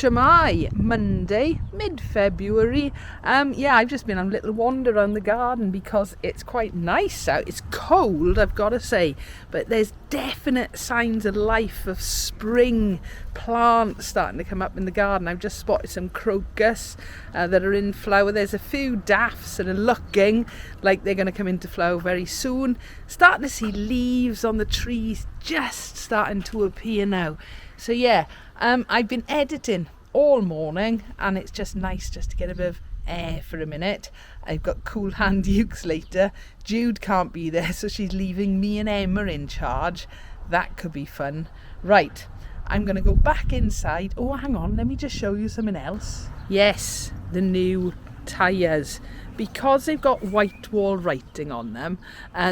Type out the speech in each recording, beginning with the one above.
Shamai, Monday, mid-February. I've just been on a little wander around the garden because it's quite nice out. It's cold, I've got to say, but there's definite signs of life, of spring plants starting to come up in the garden. I've just spotted some crocus that are in flower. There's a few daffs that are looking like they're going to come into flower very soon. Starting to see leaves on the trees just starting to appear now. So I've been editing all morning and it's just nice just to get a bit of air for a minute. I've got Kool Hand Ukes later. Jude can't be there, so she's leaving me and Emma in charge. That could be fun. Right, I'm going to go back inside. Oh, hang on, let me just show you something else. Yes, the new tyres. Because they've got white wall writing on them,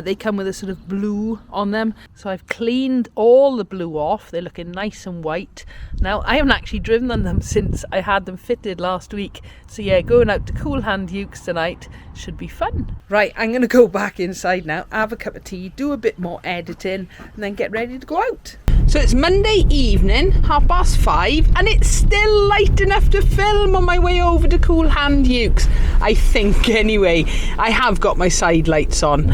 they come with a sort of blue on them. So I've cleaned all the blue off. They're looking nice and white. Now, I haven't actually driven on them since I had them fitted last week. So going out to Kool Hand Ukes tonight should be fun. Right, I'm going to go back inside now, have a cup of tea, do a bit more editing, and then get ready to go out. So it's Monday evening, 5:30, and it's still light enough to film on my way over to Kool Hand Ukes. I think anyway. I have got my side lights on.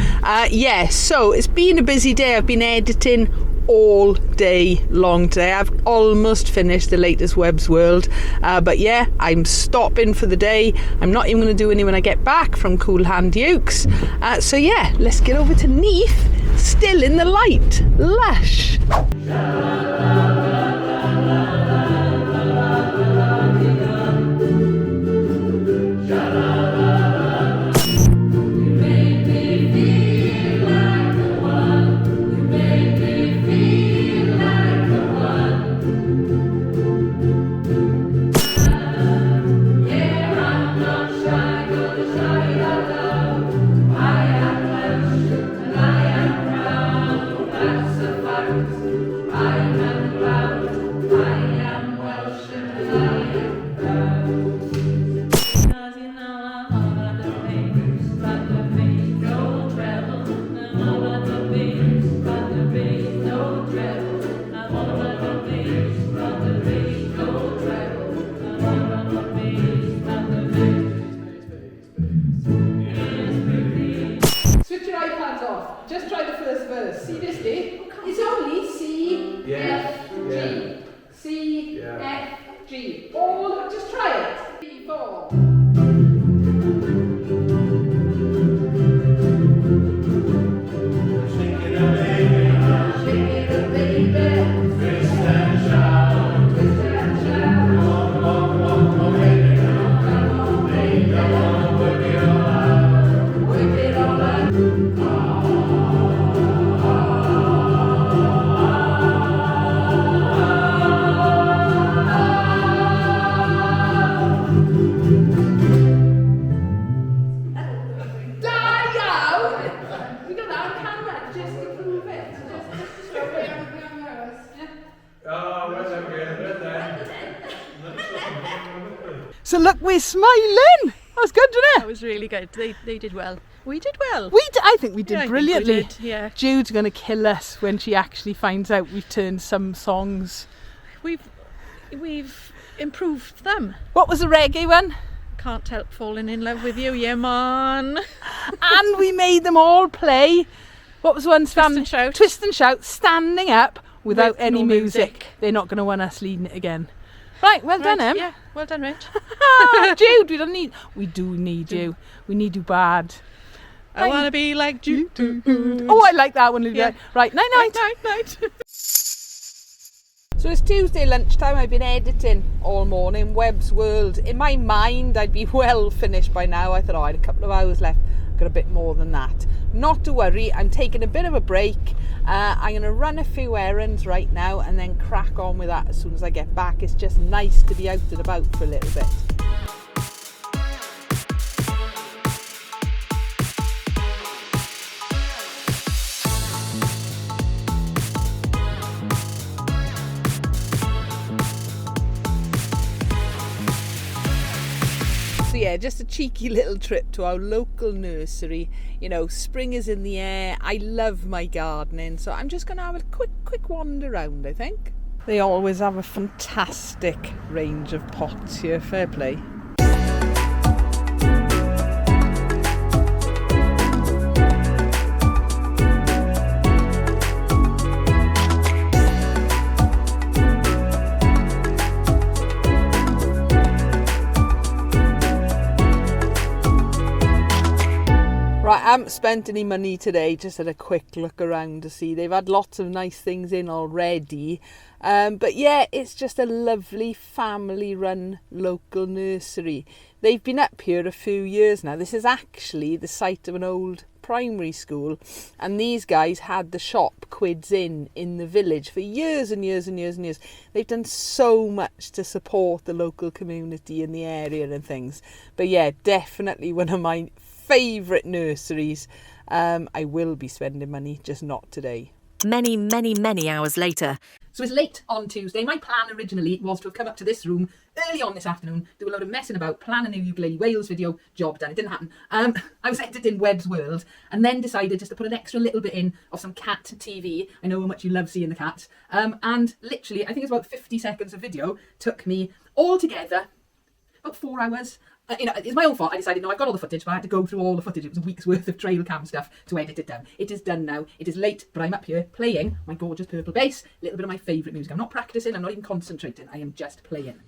So it's been a busy day. I've been editing all day long today. I've almost finished the latest Web's World. I'm stopping for the day. I'm not even going to do any when I get back from Kool Hand Ukes. Let's get over to Neath. Still in the light. Lush. Just try the first verse. See this day? It's only C, F, G. C, F, G. All, just try it. 3, 4. Shake it up, baby. Shake it up, baby. Twist and shout. Twist and shout. Come on, baby. Come on, baby. Come on, work it all out. Work it all out. So look, we're smiling. That was good, didn't it? That was really good. They did well. We did well. I think we did brilliantly. We did, yeah. Jude's going to kill us when she actually finds out we've turned some songs. We've improved them. What was the reggae one? Can't help falling in love with you, yeah, man. And we made them all play. What was one? Twist and shout. Twist and shout, standing up without With any no music. They're not going to want us leading it again. Right, well done, Em. Yeah, well done, Rich. Jude, we do need you. We need you bad. I want to be like Jude. Oh, I like that one. Yeah. Right, night. So it's Tuesday lunchtime. I've been editing all morning, Web's World. In my mind, I'd be well finished by now. I thought, I had a couple of hours left. Got a bit more than that. Not to worry, I'm taking a bit of a break. I'm going to run a few errands right now and then crack on with that as soon as I get back. It's just nice to be out and about for a little bit. So yeah, just a cheeky little trip to our local nursery. You know, spring is in the air. I love my gardening, so I'm just going to have a quick wander around, I think. They always have a fantastic range of pots here, fair play. Right, I haven't spent any money today, just had a quick look around to see. They've had lots of nice things in already. But yeah, it's just a lovely family-run local nursery. They've been up here a few years now. This is actually the site of an old primary school, and these guys had the shop Quids in the village for years and years and years and years. They've done so much to support the local community in the area and things. But yeah, definitely one of my favourite nurseries. I will be spending money, just not today. Many hours later. So it's late on Tuesday. My plan originally was to have come up to this room early on this afternoon, do a load of messing about, plan a new Ukulele Wales video, job done. It didn't happen. I was editing Webb's World and then decided just to put an extra little bit in of some cat TV. I know how much you love seeing the cat. And literally, I think it's about 50 seconds of video took me all together about 4 hours. It's my own fault. I decided, no, I've got all the footage, but I had to go through all the footage. It was a week's worth of trail cam stuff to edit it down. It is done now. It is late, but I'm up here playing my gorgeous purple bass, a little bit of my favourite music. I'm not practicing, I'm not even concentrating. I am just playing.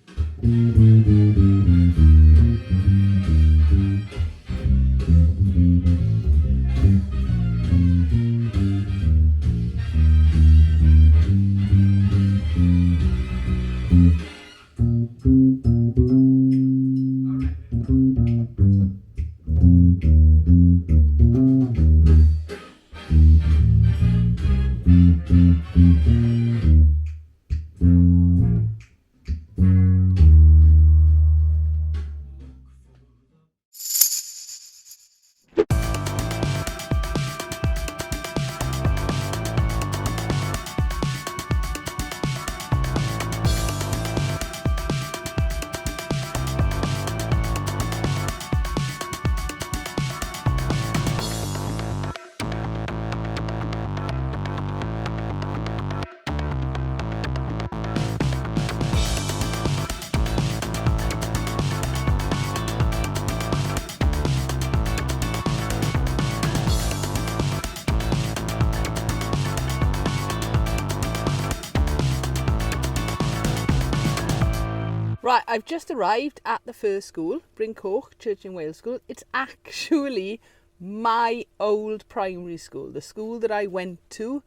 Right, I've just arrived at the first school, Bryn Coch Church in Wales School. It's actually my old primary school, the school that I went to.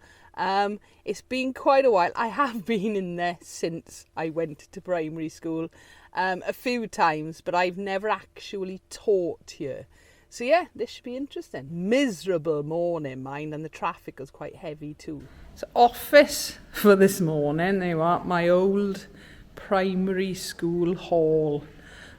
It's been quite a while. I have been in there since I went to primary school a few times, but I've never actually taught here. So yeah, this should be interesting. Miserable morning, mind, and the traffic was quite heavy too. So office for this morning, there you are, my old primary school hall.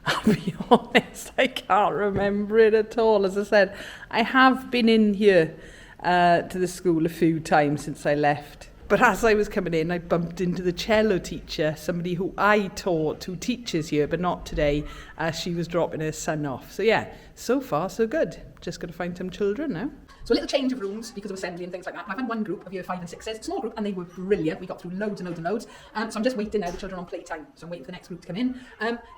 I'll be honest, I can't remember it at all. As I said, I have been in here to the school a few times since I left. But as I was coming in, I bumped into the cello teacher, somebody who I taught, who teaches here, but not today, as she was dropping her son off. So yeah, so far so good. Just got to find some children now. So a little change of rooms because of assembly and things like that. I've had one group of year 5 and 6s, small group, and they were brilliant. We got through loads and loads and loads. So I'm just waiting now, the children are on playtime. So I'm waiting for the next group to come in.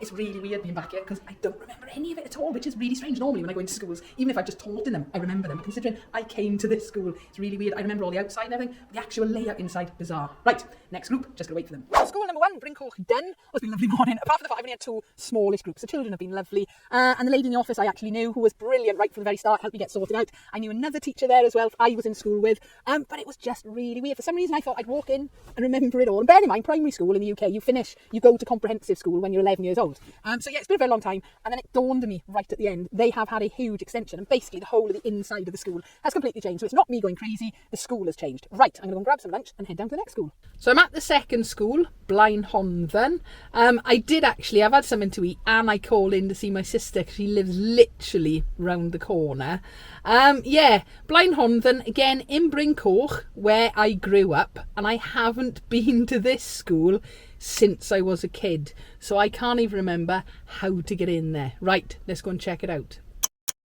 It's really weird being back here because I don't remember any of it at all, which is really strange. Normally when I go into schools, even if I've just taught in them, I remember them. But considering I came to this school, it's really weird. I remember all the outside and everything, but the actual layout inside, bizarre. Right, next group, just gotta wait for them. School number 1, Bryn Coch done. It's been a lovely morning. Apart from the fact I've only had 2 smallish groups, the children have been lovely. And the lady in the office I actually knew, who was brilliant right from the very start, helped me get sorted out. I knew another teacher there as well I was in school with, but it was just really weird. For some reason I thought I'd walk in and remember it all. And bear in mind, primary school in the UK, you go to comprehensive school when you're 11 years old. So yeah, it's been a very long time. And then it dawned on me right at the end, they have had a huge extension, and basically the whole of the inside of the school has completely changed. So it's not me going crazy, the school has changed. Right, I'm going to go and grab some lunch and head down to the next school. So I'm at the second school, Blaenhonddan. I've had something to eat, and I called in to see my sister because she lives literally round the corner. Blaenhonddan, again in Bryn Coch, where I grew up, and I haven't been to this school since I was a kid, so I can't even remember how to get in there. Right, let's go and check it out.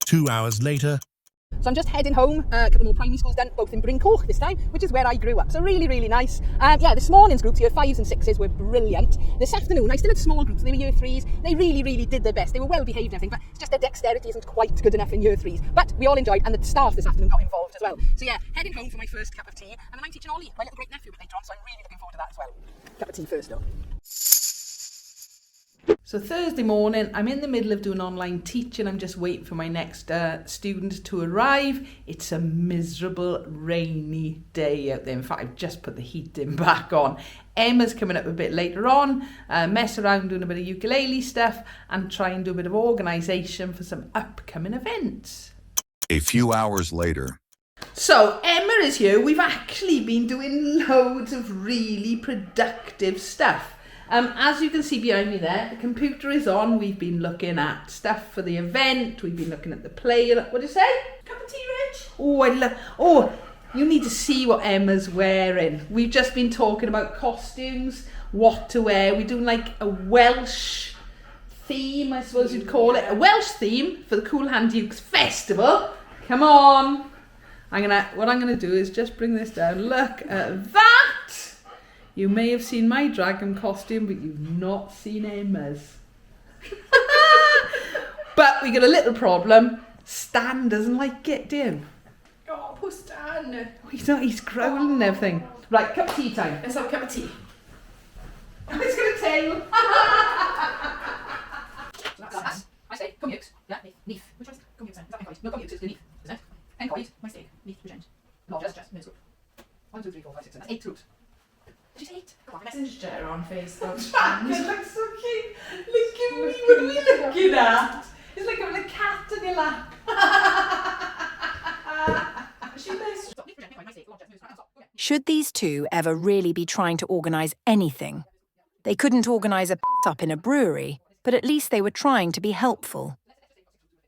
2 hours later. So I'm just heading home, a couple more primary schools done, both in Bryn Coch this time, which is where I grew up. So really, really nice. Yeah, this morning's groups, year 5s and 6s, were brilliant. This afternoon, I still had small groups, they were year 3s. They really, really did their best. They were well behaved and everything, but it's just their dexterity isn't quite good enough in year 3s. But we all enjoyed, and the staff this afternoon got involved as well. So yeah, heading home for my first cup of tea, and then I'm teaching Ollie, my little great nephew, later on, so I'm really looking forward to that as well. Cup of tea first though. So Thursday morning, I'm in the middle of doing online teaching. I'm just waiting for my next student to arrive. It's a miserable, rainy day out there. In fact, I've just put the heating back on. Emma's coming up a bit later on, mess around doing a bit of ukulele stuff and try and do a bit of organisation for some upcoming events. A few hours later. So Emma is here. We've actually been doing loads of really productive stuff. As you can see behind me there, the computer is on. We've been looking at stuff for the event. We've been looking at the play. What do you say? Cup of tea, Rich? Oh, you need to see what Emma's wearing. We've just been talking about costumes, what to wear. We're doing like a Welsh theme, I suppose you'd call it. A Welsh theme for the Kool Hand Ukes festival. Come on. What I'm gonna do is just bring this down. Look at that. You may have seen my dragon costume, but you've not seen Emma's. But we got a little problem. Stan doesn't like it, do you? Oh, poor Stan. He's growling and everything. Right, cup of tea time. Let's have a cup of tea. I was going to tell you. I say, come Ukes. Yeah, Neath. Which one's come Ukes then? Is that Encoid? No, come Ukes is the Neath, isn't it? Encoid, my steak. Neath, Regent. No, just, no, it's good. 1, 2, 3, 4, 5, 6, 7. That's 8 groups. Did you say 8? Come on, Message Jet on Facebook. It looks so cute. Look at me. What are we looking at? It's like having a cat in your lap. Should these two ever really be trying to organise anything? They couldn't organise a up in a brewery, but at least they were trying to be helpful.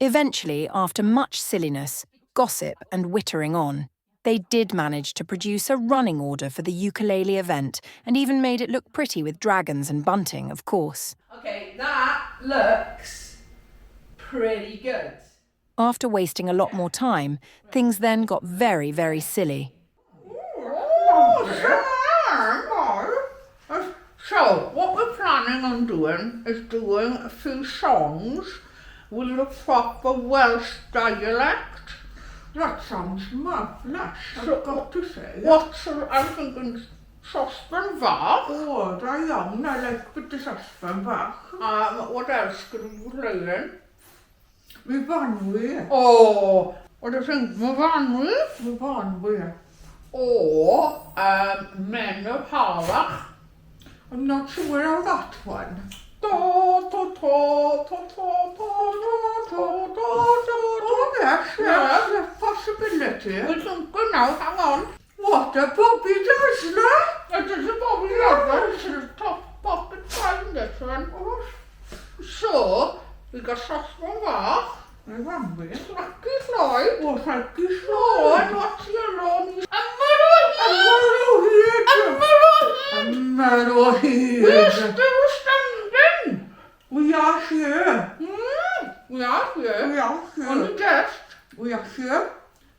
Eventually, after much silliness, gossip and wittering on, they did manage to produce a running order for the ukulele event and even made it look pretty with dragons and bunting, of course. Okay, that looks pretty good. After wasting a lot more time, things then got very, very silly. So, what we're planning on doing is doing a few songs with a proper Welsh dialect. That sounds marvellous, I've got to say. I'm thinking saucepan bach. Oh, da iawn, I like bit the saucepan bach. What else could we play in? My fanwy. Oh, what do you think? Myfanwy? My fanwy. Or Men of Harlech. I'm not sure of that one. Oh yes, a possibility. We're thinking now, hang on. What a Bobby Dazzler! It is a Bobby Dazzler. This is a top pocket time, this one. So, we got saucepan bach. My fanwy. Lucky Lloyd. Oh, thank you so Oh, and much. what's your own? We're still standing. We are here. We are here. We are On the here. desk. We are here.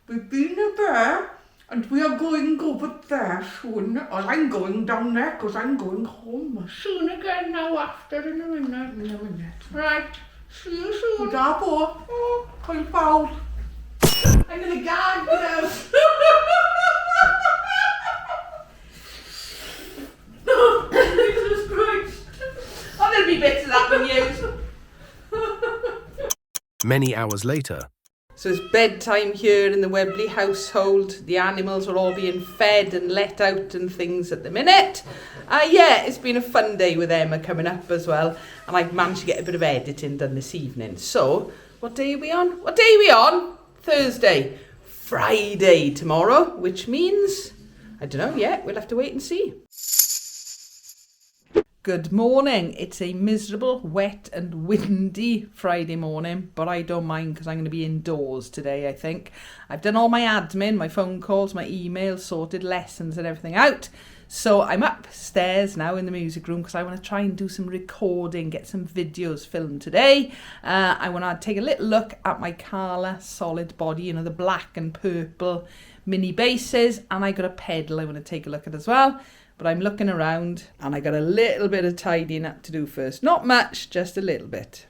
We've been there. And we are going over there soon. Or I'm going down there because I'm going home. Soon again now after in a minute. In a minute. Right. See you soon. Da bo. Oh, hwyl fawr. I'm gonna gag now. Jesus Christ. Oh, there'll be bits of that we use. Many hours later. So it's bedtime here in the Webley household. The animals are all being fed and let out and things at the minute. Yeah, it's been a fun day with Emma coming up as well. And I've managed to get a bit of editing done this evening. So, what day are we on? What day are we on? Thursday. Friday tomorrow, which means, I don't know yet, we'll have to wait and see. Good morning. It's a miserable, wet and windy Friday morning, but I don't mind because I'm going to be indoors today, I think. I've done all my admin, my phone calls, my emails, sorted lessons and everything out. So I'm upstairs now in the music room because I want to try and do some recording, get some videos filmed today. I want to take a little look at my Kala solid body, you know, the black and purple mini basses, and I got a pedal I want to take a look at as well. But I'm looking around and I got a little bit of tidying up to do first. Not much, just a little bit.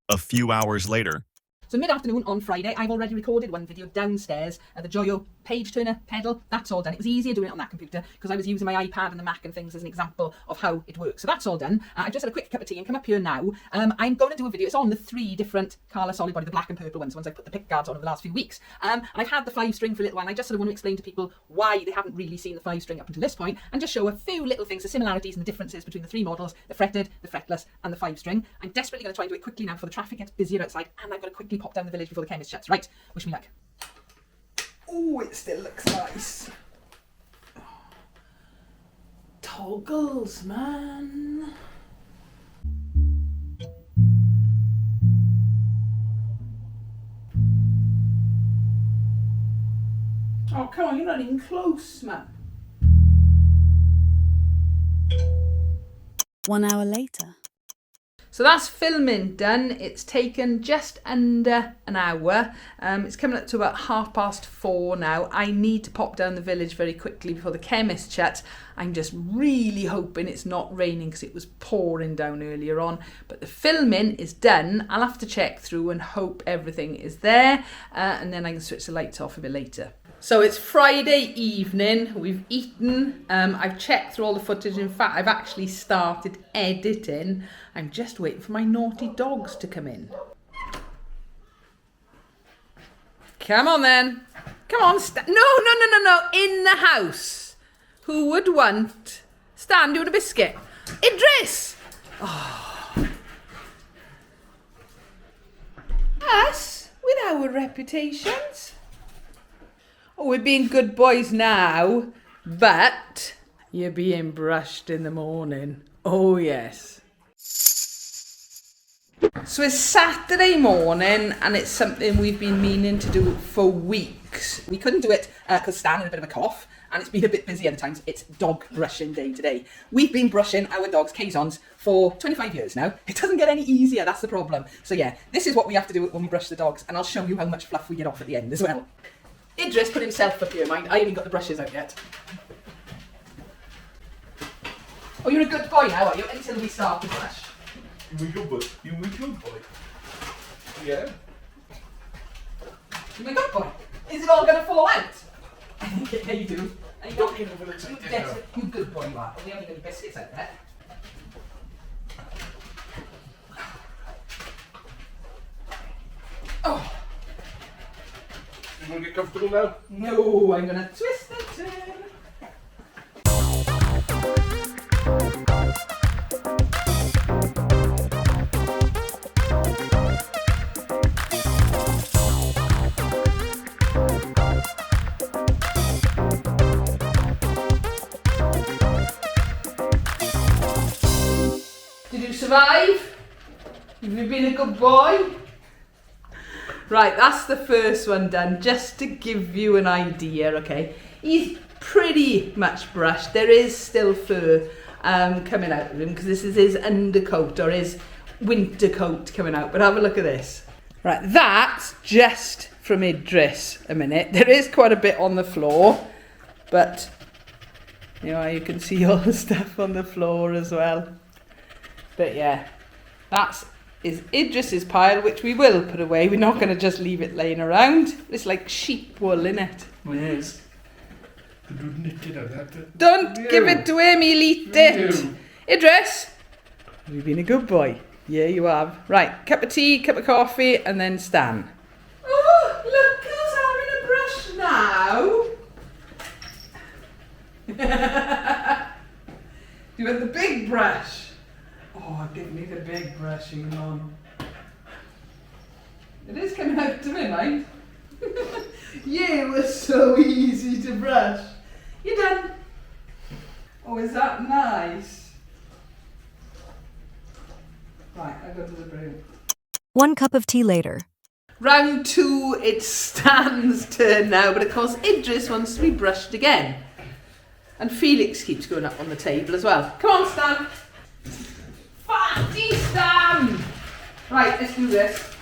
A few hours later. So mid-afternoon on Friday, I've already recorded one video downstairs at the Joyo page turner pedal. That's all done. It was easier doing it on that computer because I was using my iPad and the Mac and things as an example of how it works. So that's all done. I just had a quick cup of tea and come up here now. I'm going to do a video. It's on the 3 different Kala solid body, the black and purple ones, the ones I put the pick guards on over the last few weeks. And I've had the 5-string for a little while. And I just sort of want to explain to people why they haven't really seen the 5-string up until this point, and just show a few little things, the similarities and the differences between the 3 models, the fretted, the fretless and the 5-string. I'm desperately going to try and do it quickly now before the traffic gets busier outside, and I've got to quickly pop down the village before the chemist shuts. Right, wish me luck. Oh, it still looks nice. Toggles, man. Oh, come on, you're not even close, man. 1 hour later. So that's filming done. It's taken just under an hour. It's coming up to about 4:30 now. I need to pop down the village very quickly before the chemist shuts. I'm just really hoping it's not raining because it was pouring down earlier on. But the filming is done. I'll have to check through and hope everything is there. And then I can switch the lights off a bit later. So it's Friday evening, we've eaten, I've checked through all the footage. In fact, I've actually started editing. I'm just waiting for my naughty dogs to come in. Come on then. Come on, no, in the house. Who would want? Stan, do you want a biscuit? Idris! Oh. Us, with our reputations. Oh, we're being good boys now, but you're being brushed in the morning. Oh, yes. So it's Saturday morning, and it's something we've been meaning to do for weeks. We couldn't do it because Stan had a bit of a cough, and it's been a bit busy at times. It's dog brushing day today. We've been brushing our dogs, Keeshonds, for 25 years now. It doesn't get any easier, that's the problem. So yeah, this is what we have to do when we brush the dogs, and I'll show you how much fluff we get off at the end as well. Idris put himself up here, mind. I haven't got the brushes out yet. Oh, you're a good boy now, are you? Until we start the brush. You're a good boy. You're a good boy. Yeah. You're a good boy. Is it all going to fall out? Yeah, you do. And you Don't even want to take it out. You good boy, you are. We haven't got any biscuits out there. Oh. You want to get comfortable now? No, I'm going to twist and turn. Did you survive? Have you been a good boy? Right, that's the first one done, just to give you an idea, okay? He's pretty much brushed. There is still fur coming out of him because this is his undercoat or his winter coat coming out, but have a look at this. Right, that's just from Idris a minute. There is quite a bit on the floor, but you know, you can see all the stuff on the floor as well. But yeah, that's is Idris's pile, which we will put away. We're not going to just leave it laying around. It's like sheep wool, innit? Yes. Don't Don't give it to him, he'll eat it. Idris, have you been a good boy? Yeah, you have. Right, cup of tea, cup of coffee, and then Stan. Oh, look who's having a brush now. You want the big brush? Oh, give me the big brushing on. It is coming out to me, mind. Yeah, it was so easy to brush. You done? Oh, is that nice? Right, I'll go to the broom. 1 cup of tea later. Round 2, it's Stan's turn now, but of course Idris wants to be brushed again. And Felix keeps going up on the table as well. Come on, Stan. Fatty Stan! Right, let's do this.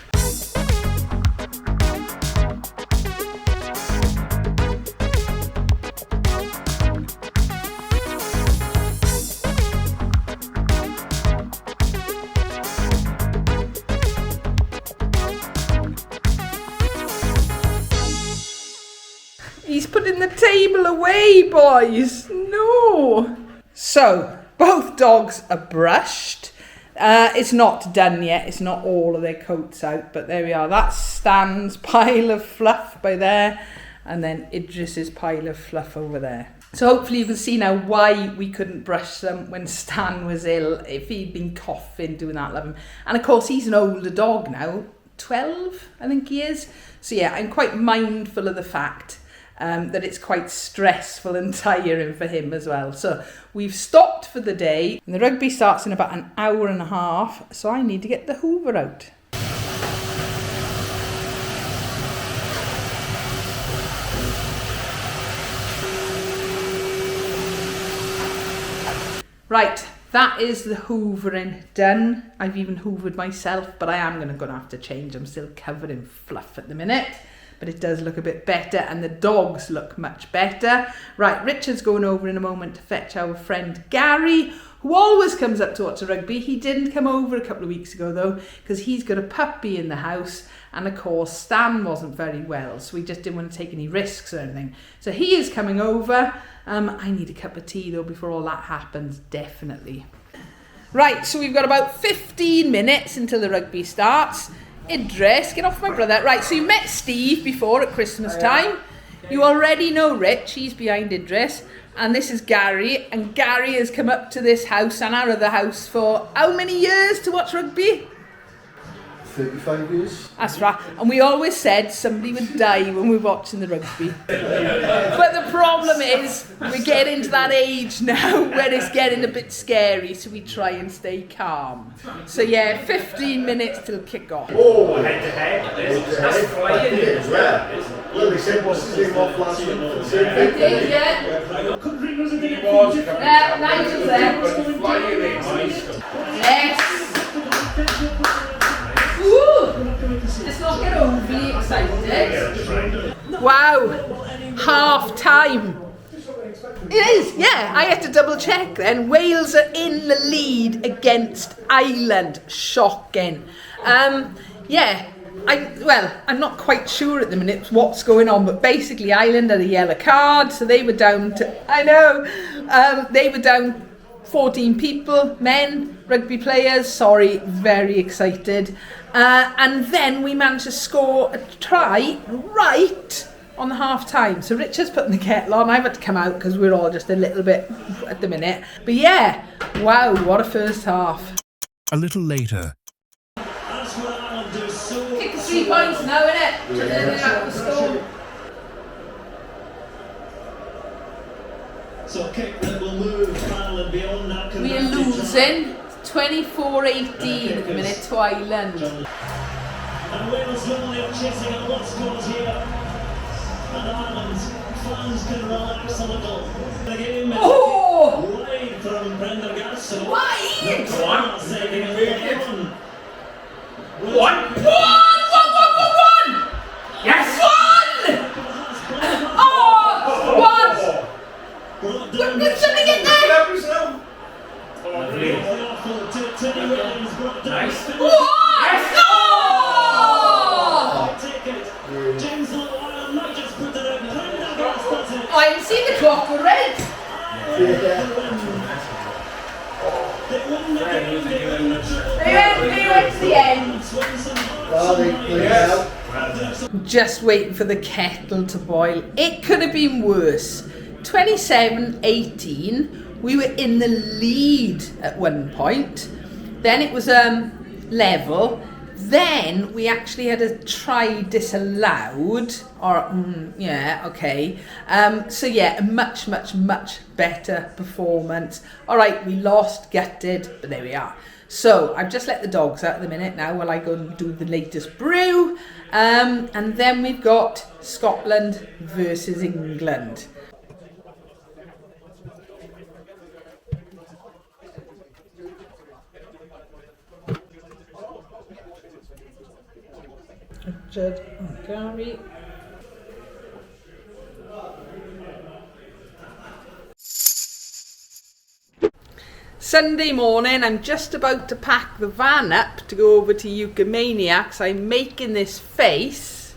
He's putting the table away, boys. No. So, both dogs are brushed. It's not done yet. It's not all of their coats out, but there we are. That's Stan's pile of fluff by there, and then Idris's pile of fluff over there. So hopefully you can see now why we couldn't brush them when Stan was ill. If he'd been coughing, doing that, love him. And of course, he's an older dog now. 12, I think he is. So yeah, I'm quite mindful of the fact that it's quite stressful and tiring for him as well. So we've stopped for the day. And the rugby starts in about an hour and a half, so I need to get the hoover out. Right, that is the hoovering done. I've even hoovered myself, but I am going to have to change. I'm still covered in fluff at the minute. But it does look a bit better, and the dogs look much better. Right, Richard's going over in a moment to fetch our friend Gary, who always comes up to watch the rugby. He didn't come over a couple of weeks ago, though, because he's got a puppy in the house, and of course, Stan wasn't very well, so we just didn't want to take any risks or anything. So he is coming over. I need a cup of tea, though, before all that happens, definitely. Right, so we've got about 15 minutes until the rugby starts. Idris, get off my brother. Right, so you met Steve before at Christmas time. You already know Rich, he's behind Idris. And this is Gary. And Gary has come up to this house and our other house for how many years to watch rugby? 35 years. That's right. And we always said somebody would die when we were watching the rugby. But the problem is, we're getting to that age now where it's getting a bit scary, so we try and stay calm. So yeah, 15 minutes till kick off. Oh, head to head. That's flying as well. Well, they said what's his name off last week for the same thing. They did, yeah. Nigel's there. Yes. Ooh, let's not get overly excited. Wow, half time. It is, yeah, I had to double check then. Wales are in the lead against Ireland. Shocking. Yeah, I'm not quite sure at the minute what's going on, but basically Ireland had a yellow card, so they were down to, they were down 14 people, men, rugby players, sorry, very excited. And then we managed to score a try right on the half time. So Richard's putting the kettle on. I've had to come out because we're all just a little bit at the minute. But yeah, wow, what a first half. A little later. Kick the 3 points now, innit? And then they're out of the score. So kick that will move Ireland beyond that. We're losing 24-18 at the minute to Ireland. And Wales normally are chasing a lost cause here. And Ireland's fans can relax a little. The game is wide from Prendergast. Wide! One! Saving it for One! Yes! One! Oh! One! Did somebody get there? Nice. Yes! Oh, I haven't seen the clock with red. They went to the end. Just waiting for the kettle to boil. It could have been worse. 27-18. We were in the lead at one point. Then it was level. Then we actually had a try disallowed. Or yeah, okay. So yeah, a much better performance. All right, we lost, gutted, but there we are. So I've just let the dogs out at the minute now while I go and do the latest brew. And then we've got Scotland versus England. Jude and Gary. Sunday morning, I'm just about to pack the van up to go over to Ukumaniacs. I'm making this face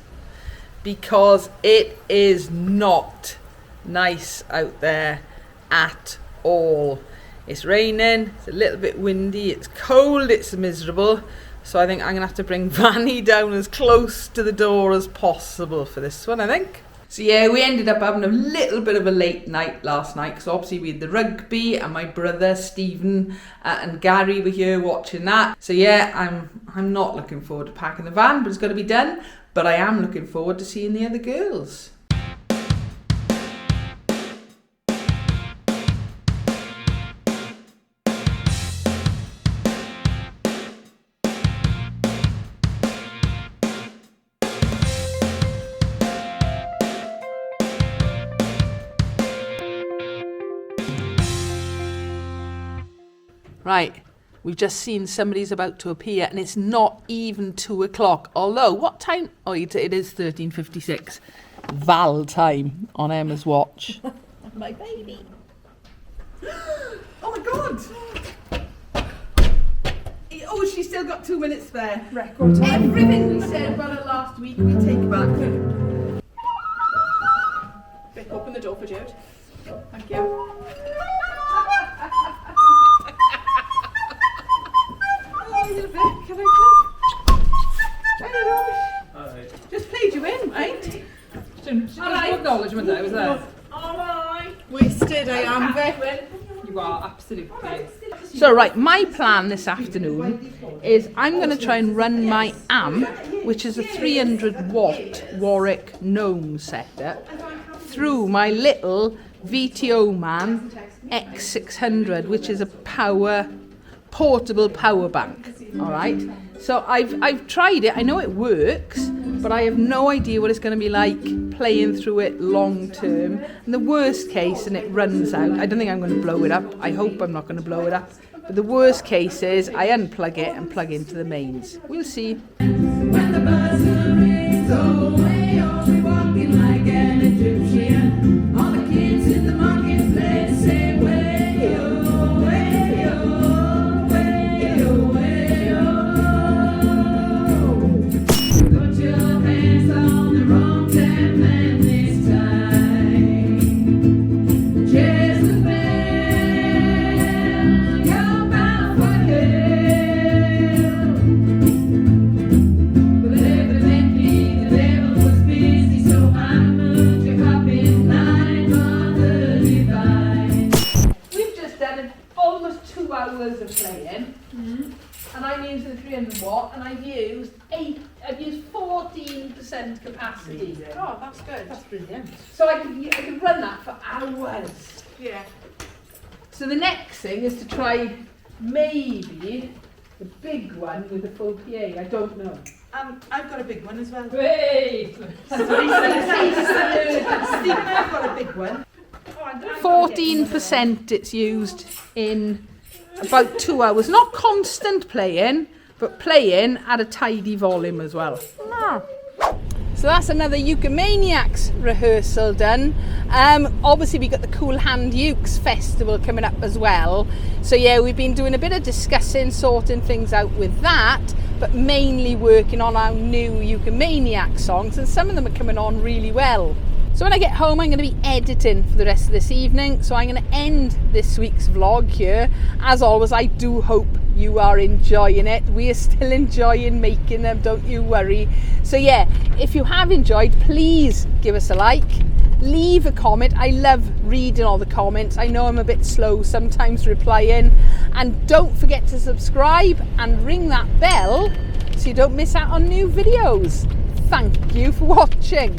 because it is not nice out there at all. It's raining, it's a little bit windy, it's cold, it's miserable. So I think I'm going to have to bring Vanny down as close to the door as possible for this one, I think. So yeah, we ended up having a little bit of a late night last night because obviously we had the rugby and my brother Stephen and Gary were here watching that. So yeah, I'm not looking forward to packing the van, but it's got to be done. But I am looking forward to seeing the other girls. Right, we've just seen somebody's about to appear and it's not even 2 o'clock. Although, what time? Oh, it is 13:56. Val time on Emma's watch. My baby. Oh my God! Oh, she's still got 2 minutes there. Record time. Everything we said about it last week, we take back. Vic, open the door for Jude. Thank you. Just played you in, right? Acknowledgement that I was there. Alright. Wasted, I am, Vic. You are absolutely. So right, my plan this afternoon is I'm going to try and run my amp, which is a 300 watt Warwick gnome setup, through my little VTO Man X600, which is a portable power bank. All right, so I've tried it. I know it works, but I have no idea what it's going to be like playing through it long term. And the worst case, and it runs out, I don't think I'm going to blow it up. I hope I'm not going to blow it up. But the worst case is I unplug it and plug into the mains. We'll see. When the buzzer is away, I'll be walking like an Egyptian. All the kids in the marketplace say, way oh, way oh, way oh, way oh. Put your hands on the wrong tap and this time. Jezebel, you're bound for hell. But evidently the devil was busy, so I moved you up in line for the divine. We've just done almost 2 hours of playing. And I'm using 300 watt, and I've used 14% capacity. Oh, that's good. That's brilliant. So I could run that for hours. Yeah. So the next thing is to try maybe the big one with the full PA. I don't know. I've got a big one as well. Wait! That's what he said. Stephen, I've got a big one. 14% it's used in about 2 hours. Not constant playing, but playing at a tidy volume as well. So that's another Ukumaniacs rehearsal done. Obviously we got the Kool Hand Ukes festival coming up as well. So yeah, we've been doing a bit of discussing, sorting things out with that, but mainly working on our new Ukumaniacs songs, and some of them are coming on really well. So when I get home, I'm going to be editing for the rest of this evening. So I'm going to end this week's vlog here. As always, I do hope you are enjoying it. We are still enjoying making them, don't you worry. So yeah, if you have enjoyed, please give us a like. Leave a comment. I love reading all the comments. I know I'm a bit slow sometimes replying. And don't forget to subscribe and ring that bell so you don't miss out on new videos. Thank you for watching.